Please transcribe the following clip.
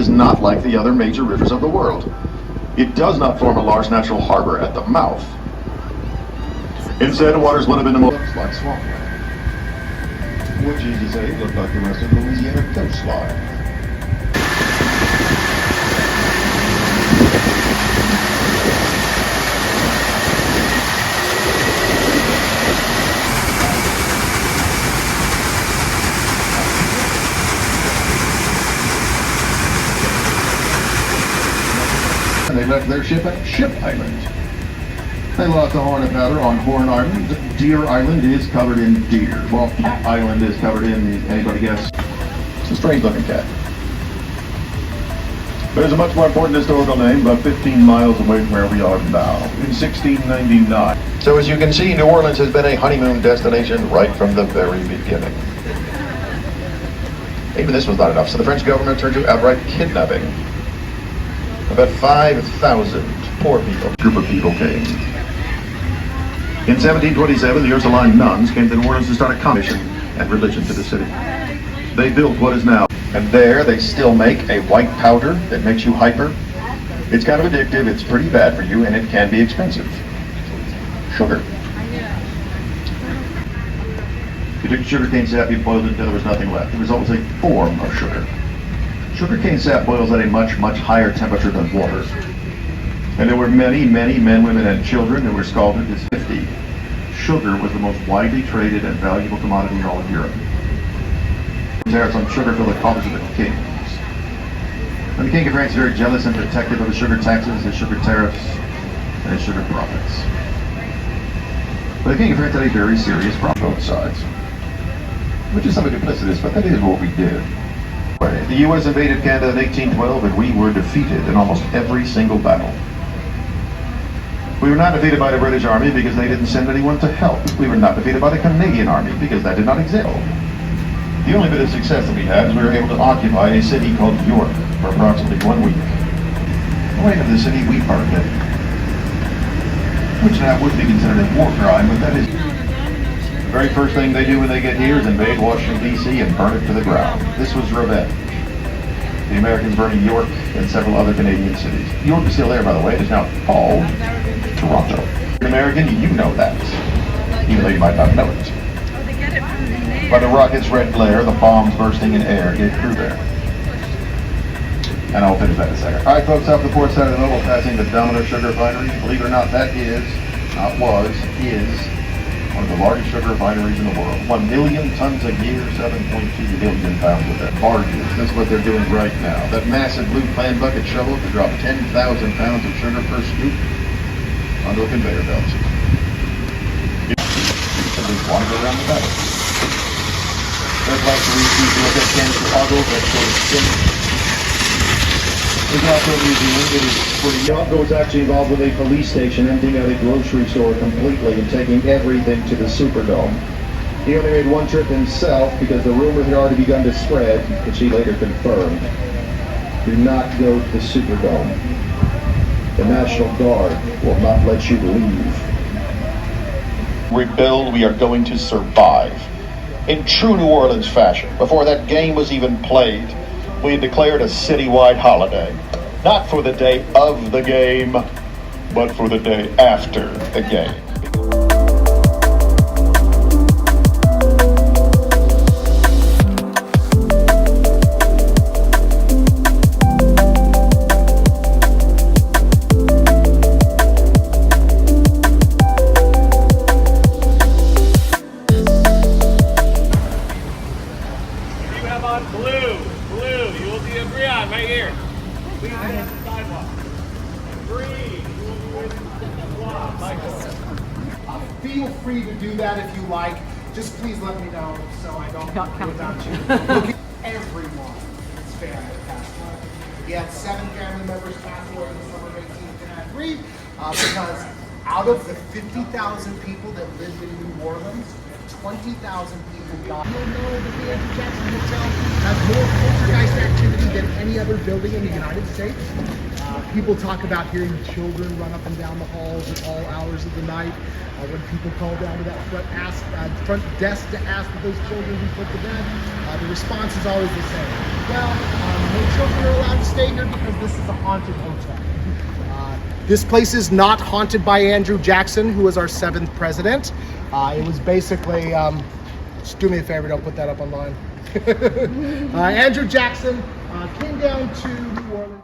is not like the other major rivers of the world. It does not form a large natural harbor at the mouth. Instead, waters let up into looks like swampland. Which is to say, look like the rest of the Louisiana coastline. And they left their ship at Ship Island. They lost a hornet powder on Horn Island. Deer Island is covered in deer. Well, Cat Island is covered in, anybody guess? It's a strange looking cat. There's a much more important historical name about 15 miles away from where we are now, in 1699. So as you can see, New Orleans has been a honeymoon destination right from the very beginning. Even this was not enough, so the French government turned to outright kidnapping. About 5,000 poor people. A group of people came. In 1727, the Ursuline nuns came to New Orleans to start a commission and religion to the city. They built what is now, and there they still make a white powder that makes you hyper. It's kind of addictive, it's pretty bad for you, and it can be expensive. Sugar. You took sugarcane sap, you boiled it until there was nothing left. The result was a form of sugar. Sugarcane sap boils at a much, much higher temperature than water. And there were many, many men, women, and children who were scalded to 50. Sugar was the most widely traded and valuable commodity in all of Europe. Tariffs on sugar filled the coffers of the kings. And the King of France is very jealous and protective of the sugar taxes, the sugar tariffs, and the sugar profits. But the King of France had a very serious problem on both sides, which is somewhat duplicitous, but that is what we did. The U.S. invaded Canada in 1812, and we were defeated in almost every single battle. We were not defeated by the British Army because they didn't send anyone to help. We were not defeated by the Canadian Army because that did not exist. The only bit of success that we had is we were able to occupy a city called York for approximately 1 week. The way of the city we parked in, which now would be considered a war crime, but that is. The very first thing they do when they get here is invade Washington, D.C. and burn it to the ground. This was revenge. The Americans burning York and several other Canadian cities. York is still there, by the way. It is now called Toronto. An American, you know that, even though you might not know it. By the rocket's red glare, the bombs bursting in air get through there. And I'll finish that in a second. All right, folks, off the port side of the Noble, passing the Domino Sugar Refinery. Believe it or not, that is, not was, is one of the largest sugar refineries in the world. 1 million tons a year, 7.2 billion pounds of that. Barges, that's what they're doing right now. That massive blue pan bucket shovel to drop 10,000 pounds of sugar per scoop onto a conveyor belt. At least want to go around the battle. There's like to look at canister bottles, that sort of thing. There's also a museum. It is free. Yonko was actually involved with a police station, emptying out a grocery store completely and taking everything to the Superdome. He only made one trip himself because the rumor had already begun to spread, which he later confirmed. Do not go to the Superdome. The National Guard will not let you leave. Rebuild, we are going to survive. In true New Orleans fashion, before that game was even played, we had declared a citywide holiday. Not for the day of the game, but for the day after the game. Feel free to do that if you like. Just please let me know so I don't without you. Look, everyone is family that passed away. We had 7 family members pass away in the summer of 1803 because out of the 50,000 people that lived in New Orleans, 20,000 people died. You'll know that the Andrew Jackson Hotel has more poltergeist activity than any other building in the United States. People talk about hearing children run up and down the halls at all hours of the night. When people call down to that front desk to ask that those children be put to bed, the response is always the same. Well, no children are allowed to stay here because this is a haunted hotel. This place is not haunted by Andrew Jackson, who was our 7th president. It was basically, just do me a favor, don't put that up online. Andrew Jackson came down to New Orleans.